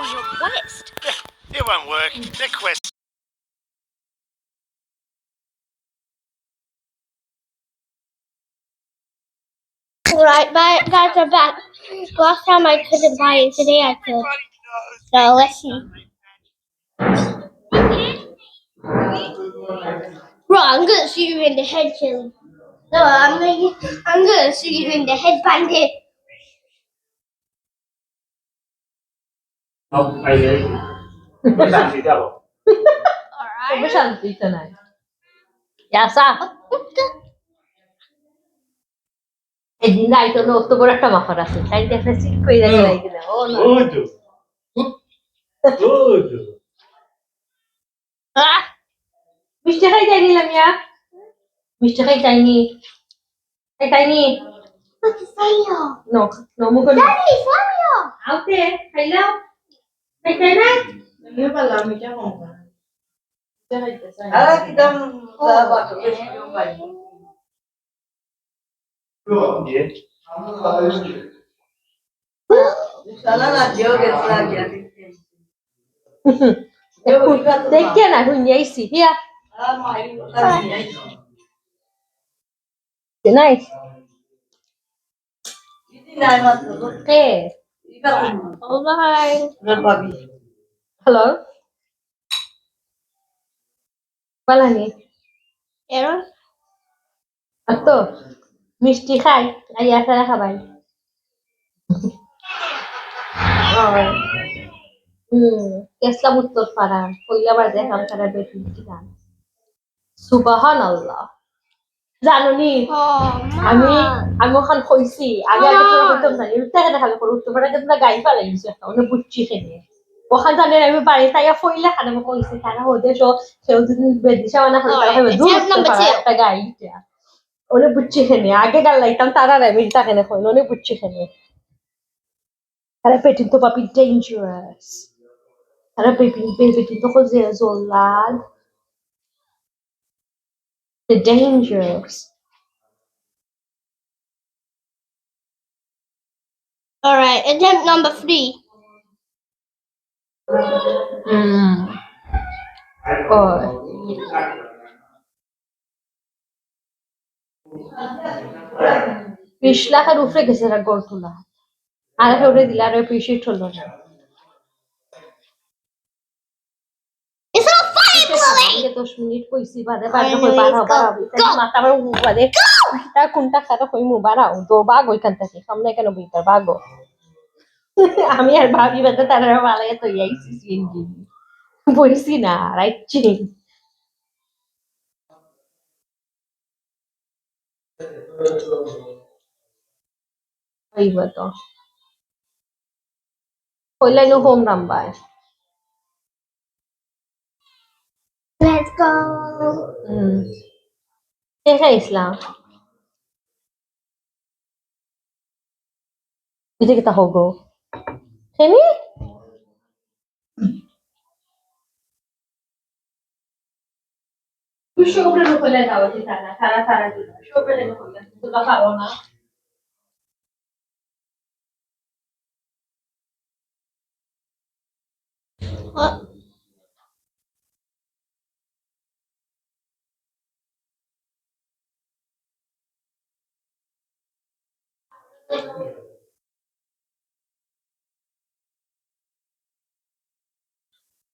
on your quest. It won't work. The quest. Right, guys are back. Last time I couldn't buy it, today I could. So let's see. Bro, I'm gonna shoot you in the head, Chili. No, I'm gonna shoot you in the head, Bandit. เอาไปเลยไม่สั่งสีเดียว Alright. Beshanti tonight. Yasa. Edin dai to no to bora একটা মাফার আছে তাই দেখে seat কইরা গেলাই কিনা ও না ওজো ওজো মিষ্টি খাই যাইনি লামিয়া মিষ্টি খাই যাইনি খাইনি What's the Sayo? no no mugo no Daddy, Sayo! আউতে খাইলাও খাইতে না আমি বললাম এটা কম না একদম বাবা বেশি ভাই দিয়ে শালা না দিও গেছলা গিয়া দেখে না হুইনি আইছি হিয়া নাইস নাই মাত্র কে এটা Oh, bye. ভাবি হ্যালো পালানি Aaron? আতো মিষ্টি খাই আইয়া সারা খাবাই কেসলা উত্তর পাড়া কইলা বাজে কাম সারা বেটি কিনা সুবহানাল্লাহ জানুনি Oh, আমি Mom. আমি ওখান কইছি আগে আগে তোরা হইতাম না ইউটা কেন খালি করে উত্তর পাড়া কেন গাই ফালাই দিছে একটা ওনে বুচ্চি খেলে ওখান জানে আমি বাড়ি তাইয়া ফইলা খানে আমি কইছি তারা হদে সো কেউ যদি বেদিশা বানা করে তারা হবে Alright, attempt number 2. একটা গাই ওনে বুচ্চি খেলে আগে গাল লাইতাম তারা আমি তাকে কইল ওনে বুচ্চি খেলে আরে পেটিন তো পাপি ডেঞ্জারাস আরে পেটিন তো খোঁজে জোলাদ the dangers Alright, attempt number 3. or বিশ লাখের উপরে গেছে এরা গড় তোলা আর কেউরে দিলে আর অ্যাপ্রিসিয়েট হলো না It's not funny, Bluey! 10 minute কইছি বাদে বাদে কই বাড়াও বাড়াও তাই মাথা আমার বাদে তা কোনটা খারাপ কই মু বাড়াও তো বাগ ওইখান থেকে সামনে কেন বইতার বাগো আমি আর ভাবি বাদে তারা বালায় তো আইছি সিএনজি বইছি না রাইট হইব তো কইলাই no home number Let's go! কে খাইছিলাম এটা কি তা হগো খেনি Sobre no kole daw di sana, tara dito. Sobre no kole. Tuka karo na. What?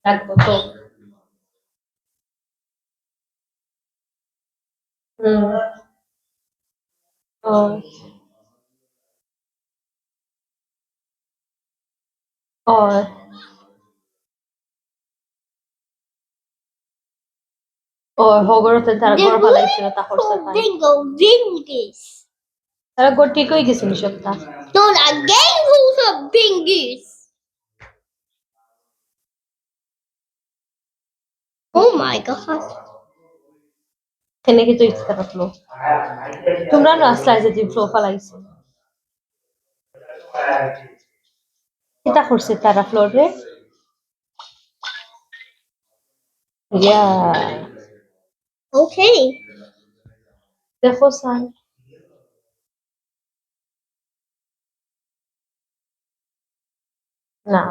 Tagpo to. Oh. Oh. Oh, হগরতে তারা ঘর পালাইছিল তা করছে তাই Bingo Bingies! তারা ঘর ঠিক হয়ে গেছে সপ্তা Don't again who's a Bingies! Oh my god. এখানে কি তো ইচ্ছা কাটলো তোমরা না আসলে যে ফ্লো পালাইছে এটা করছে তারা ফ্লোরে ইয়া Okay. দেখো সান না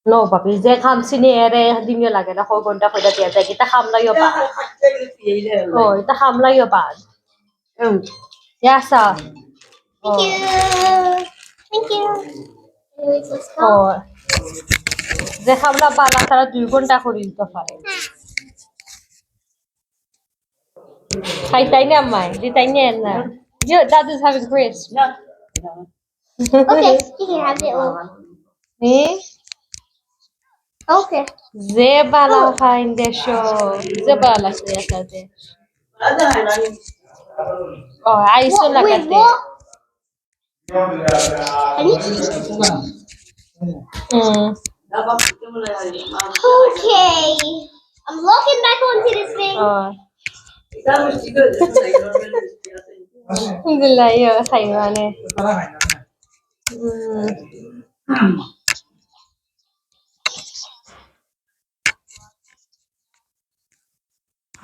No, papi, je kham sini ere dinyo lage na khoi gonta khoida dia jai kita kham la yo ba. Oh, ita kham la yo ba. Ya sa. Thank you. Thank you. Anyways, let's go. Oh. Je kham la bala tara 2 gonta khori to pare. Khai na mai, di tanya na. Yo, Dad is having grapes. Okay, you can have it all. Eh? Okay. Je bala khain desho. Je bala suya kade. Oh, aiso What? Wait, lagate. what? I need to use this one. Okay. I'm logging back onto this thing. Oh. Alhamdulillah, yo khaimane.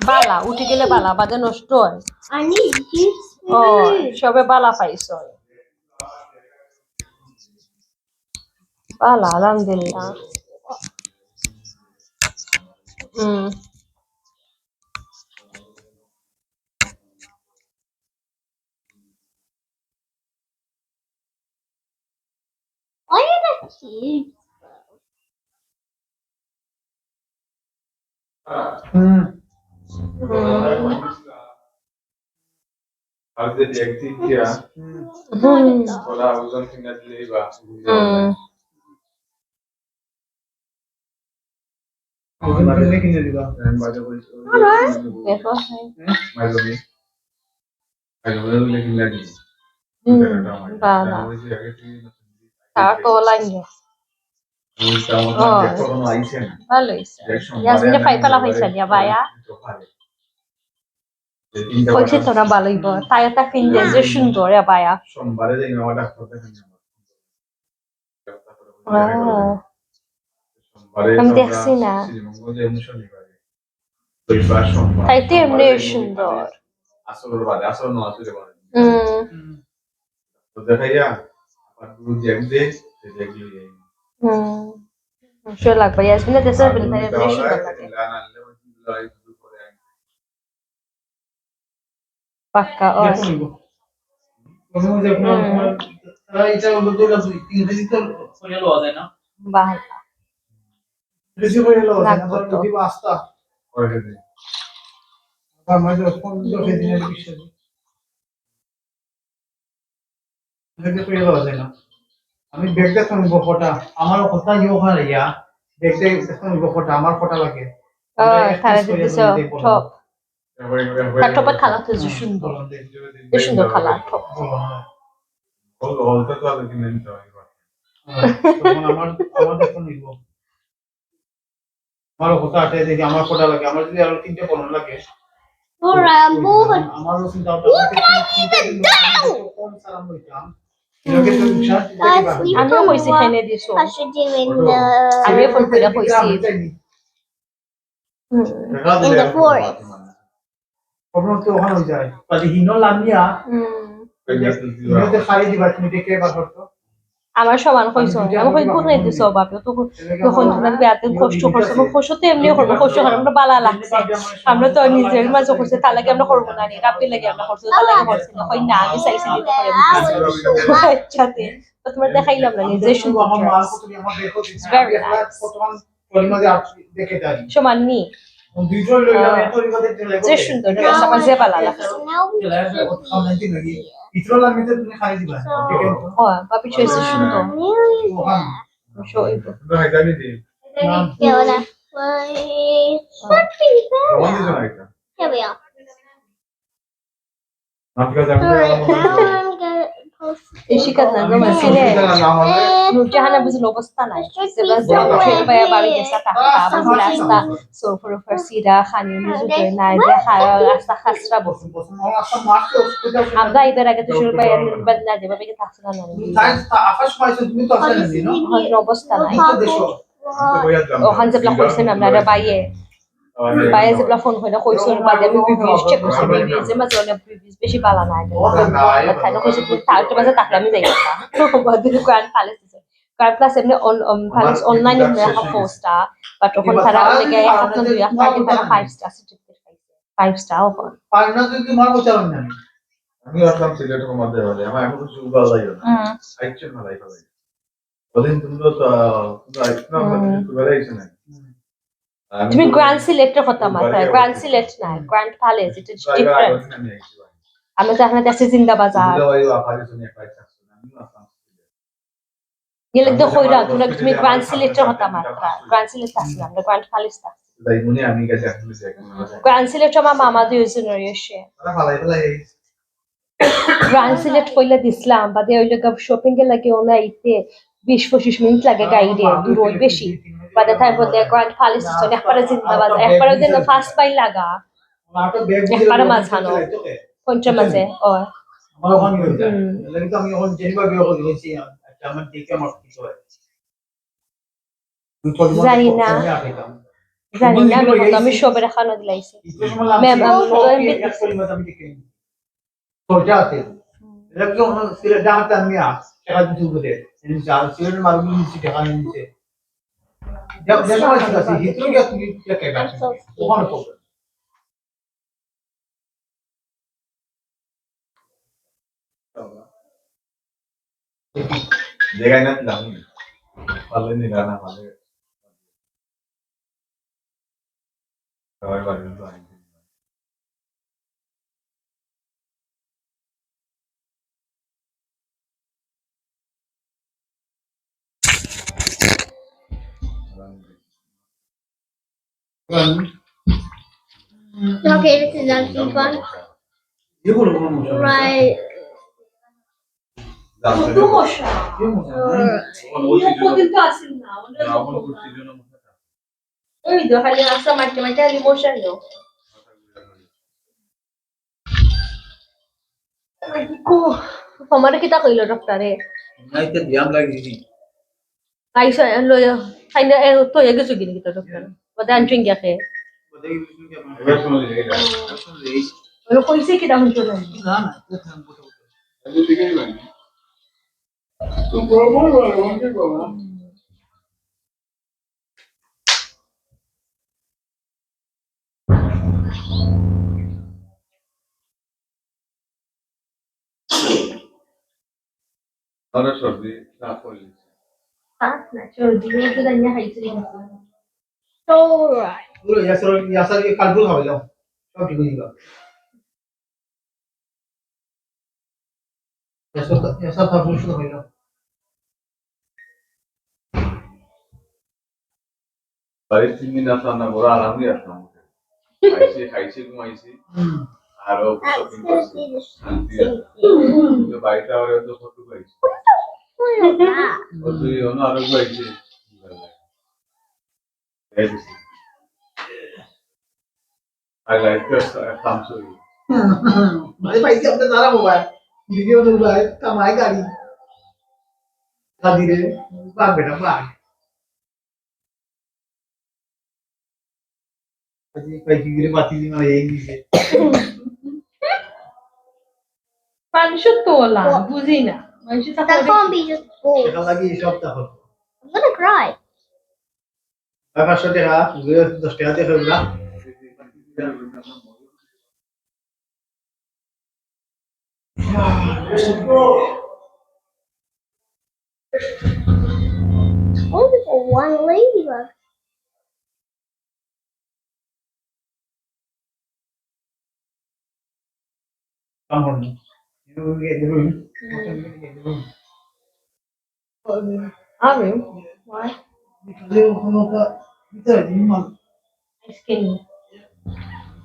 Bala, উঠে গেলে বালা বাজে নষ্ট হয়। I need juice. ও সবে বালা পাইছো। বালা আলহামদুলিল্লাহ। Why are the cute? Alde direktif ya. Ola uzun finalleri var. Ben baca koyuş. দেখো Malzeme. Malzeme lekinler. বালা তার তো লাগে ভালো হইছে ইয়াসমিনে ফাইপালা হইছে দিয়া ভাইয়া কইছে তো না ভালোই বল তাই একটা ফিনজে যে সুন্দর রে ভাইয়া সোমবারে যাই না ডাক্তার দেখান আমি দেখছি না তাই তো এমনি সুন্দর আসল বাদে আসল না আসলে বাদে তো দেখাইয়া আর গুরু দেখবে দেখলি Sure লাগবে ইয়াসমিনে দেশে বিল তাই এমনি সুন্দর লাগে পাক্কা ও এটা হলো দুটো ইংরেজি তো করে লওয়া যায় না বাহ বেশি করে লওয়া যায় না যদি বাস্তা করে দে আর মাঝে ফোন দিয়ে দিনের বিষয় দেখতে করে লওয়া যায় না আমি দেখতে শুনবো ফটো আমার কথা ইও হারিয়া দেখতে শুনবো ফটো আমার ফটো লাগে তারা দিতেছো টপ তার টপের কালার তো সুন্দর সুন্দর কালার টপ বলতে তো আগে কিনে নিতে হবে তখন আমার দেখুন নিব আমার ফটো আটে দেখি আমার ফটো লাগে আমার যদি আরো তিনটে কলম লাগে Alright, I'm moving. আমারও চিন্তা কোন সালাম হইতাম লোকে তো উৎসাহ দেখি আমিও কইছি খাইনে দিছো I should do in আমিও ফোন করে কইছি in the forest. প্রবলেম তো ওখানে হয়ে যায় তাহলে হিনো লামিয়া হিনোতে খালি দিবা তুমি দেখে বার করতো আমার সমান কইছো আমি কই কোন দিছো বাবা তো তখন তোমার বেয়াতে কষ্ট করছো কষ্টতে এমনি করব কষ্ট করে আমরা বালা লাগছে আমরা তো নিজের মাঝে করছে তার লাগে আমরা করব না নি রাপি লাগে আমরা করছি তার লাগে করছি না কই না আমি চাইছি দিতে পারে আচ্ছাতে তো তোমার দেখাইলাম না নিজে শুধু আমার মা কত আমার দেখো very nice প্রথম পরিমাণে দেখে যাই সমান নি দুইজন লইলাম এত রিগতে চলে যে সুন্দর ড্রেস আমার যে ভালো লাগছে Now খাওয়াইতে লাগি ইতরো লামিতে তুমি খাই দিবা ঠিক আছে ও বাপি চয়েছে সুন্দর ওখান শোইব তো হাইটা নি দি yeah, that's should be কোন better. দিছো হাইটা Here we are. নাটকা জানো Alright, now I'm gonna post এই শিকাত না গো মাসিরে নুরজাহানা বুঝলো অবস্থা নাই সেবা যে ভাইয়া বাড়ি গেছে টাকা বুঝি রাস্তা সোফার উপর সিরা খানি বুঝতে নাই যে রাস্তা খাসরা বসে আমরা এবার আগে তো শুরু ভাইয়া নির্বাদ না যে ভাবে থাকছে না আকাশ পাইছো তুমি তো আসলে দিন হজর অবস্থা নাই তো দেশো ওখান যে ব্লক করছেন আপনারা বাইয়ে By as a phone when a course or by the reviews check or some reviews, the Amazon reviews, especially Balana. But I know who's a good start to a Taklami. But the Grand Palace is Grand Palace on Palace online in the 4-star, but often Tara only get half of the 5-star certificate. 5-star offer. পারনা যদি তোমার গোচারণ জানি আমি আসলাম সিলেটের মধ্যে বলে আমার এখন কিছু উগাল যাই না আইছেন না লাইফ হবে ওদিন তুমি তো আইছো না তুমি বেরাইছ না তুমি Grand Select হতা মাত্র Grand Select না Grand Palace it is different আমি তো এখানে দেখছি জিন্দা বাজার নিলে তো কইরা তুমি Grand Select হতা মাত্র Grand Select আসলাম না Grand Palace তা তাই মনে আমি কাছে আসলে দেখুন Grand Select আমার মামা দিয়েছে নরিশে Grand Select কইলা দিছিলাম বাদে ওই লগা শপিং এর লাগে ওনা আইতে 20-25 মিনিট লাগে গাইডে দূর ওই বেশি বাদে তাই বলে Grand Palace তো একবারে জিন্দা বাজার একবারে দিন ফাস্ট বাই লাগা নাটো ব্যাগ দিয়ে একবারে মাঝখানো কোনটা মাঝে ও আমার ওখানে হয়ে যায় লাগে তো আমি ওখানে জেনিবা বিয়ে করে দিয়েছি একটা আমার দেখে আমার কিছু হয় জানি না আমি সবের খানা দিলাইছি ম্যাম আমি দেখে সোজা আছে একদম সিলে ডাটা আমি টাকা দিতে বলে এই চার সিলের মারবি নিচে টাকা নিচে দেখা আছে হিত্রো কি তুমি কি কাজ ওখানে পড়বে জায়গায় না দিলাম পারলে নি গানা পারলে সবাই পারবে তো আইন Okay, this is actually fun. এগুলো কোন মশা Right. কত মশা কি মশা কতদিন তো আসেন না রাবণ কুর্তির জন্য এই তো খালি আসা মারতে মারতে খালি মশা লো আমার কি তা কইলো ডক্টরে নাইতে ধ্যান লাগিছি আইসা লয় খাইনা তো এগেছো গিনি তো ডক্টর বদে আনচিং গেছে এবার শুনলে এটা ওই কইছে কি দাম তো না না না তো থাম বসে আমি ঠিকই জানি তো বড় বড় বলতে বাবা আরে সর্দি না পড়লি না চর্দি তো দাইয়া খাইছি Alright. পুরো ইয়াসার কি কালবু খাবে যাও সব ঠিক হয়ে যাবে ইয়াসার কালবু শুরু হয়ে যাও বাড়ির 3 দিন আসলাম না বড় আরাম দিয়ে আসলাম খাইছি ঘুমাইছি আরো শপিং করছি শান্তি তো বাড়িতে আবার তো ফটো পাইছি তুই অন্য আরো পাইছি I like this Samsung. भाई भाई से अपने सारा मोबाइल वीडियो में मोबाइल कमाई गाड़ी गाड़ी रे भाग बेटा भाग अजी पैसे गिरे बाती दी मैं यही है মানুষ তোলা বুঝি না মানুষ That can't be just bull. দেখা লাগি সব তা হল I'm gonna cry. আর 500 টাকা 10 টাকা দিয়ে হলো না Only for one ladybug. Come on. You get the room. আমি why Because you know that ভিতরে দিমান স্কিন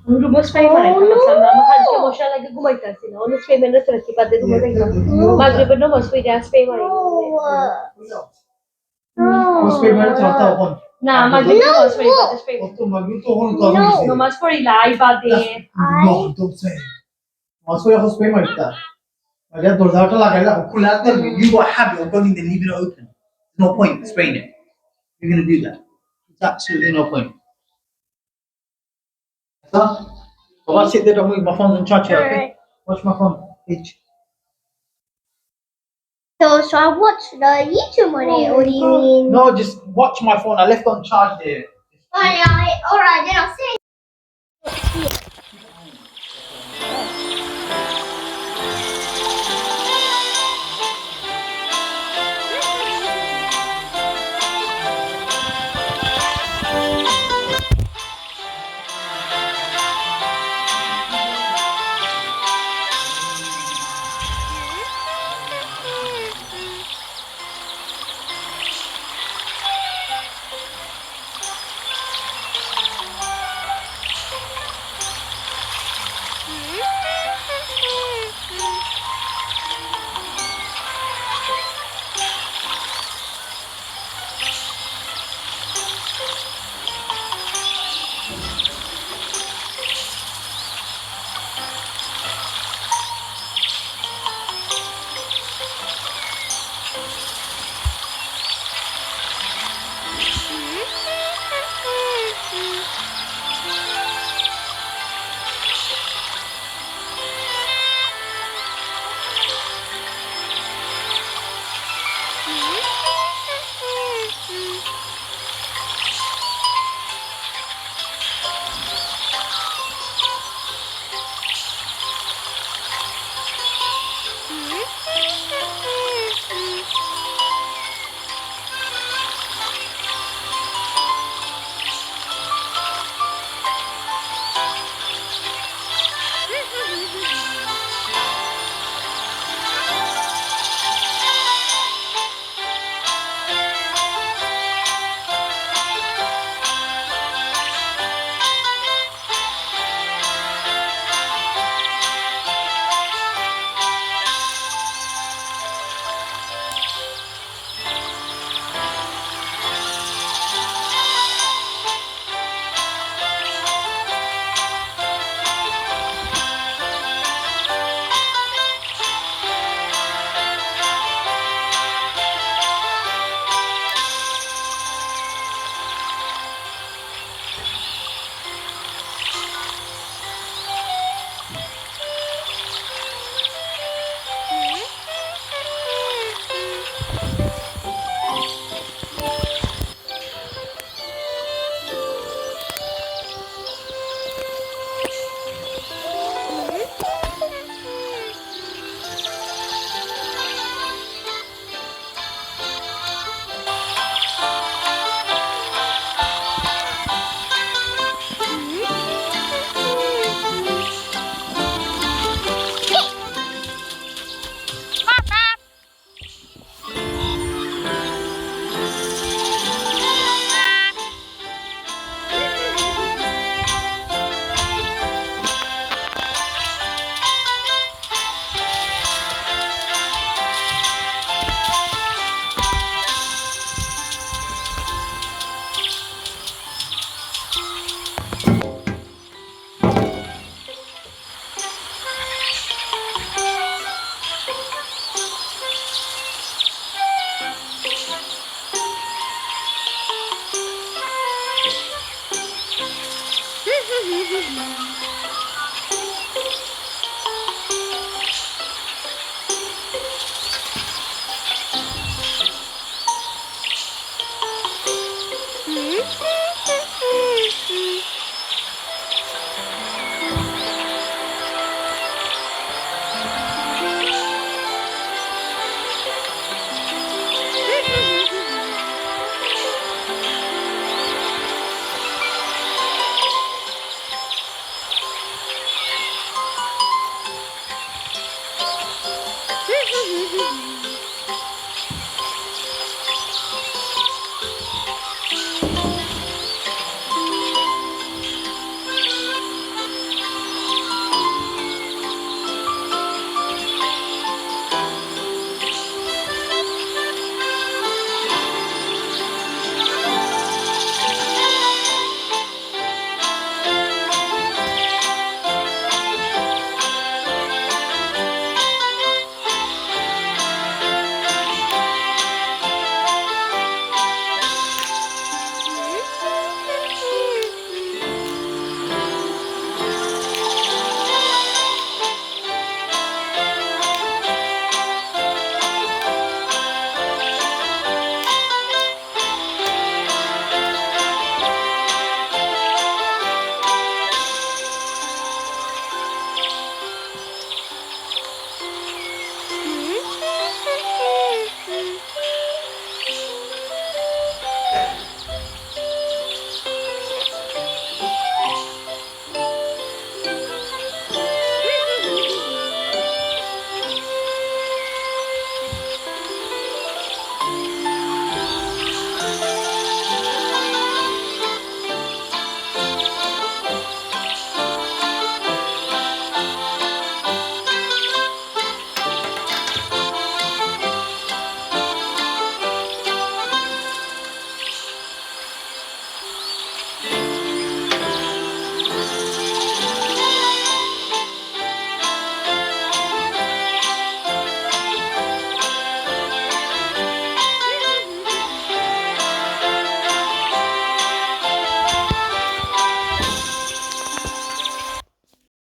আমি রুমস পাই মানে খালাম আমার আজকে মশা লাগে ঘুমাইতাছি না অনেক স্প্রে মেনে চলে কি বাদে ঘুমাই না মাগরিবে নমাজ পড়ি স্প্রে মারি उसपे मैंने चलता हूं না মাগরিবে নমাজ পড়ি বাদে স্প্রে और तो मगर तो हूं तो নমাজ পড়ি লাই বাদে no तो से उसको यह उसपे मरता अगर दरवाजा लगाया खुला कर you are happy or going to leave it open no point spraying it you're going to do that it's absolutely no point So, I'll sit there, don't move. My phone's in charge here, okay? Alright. Watch my phone. Each. So I watched the YouTube on it. What do you mean? No, just watch my phone. I left it on charge there. Alright, then I'll say.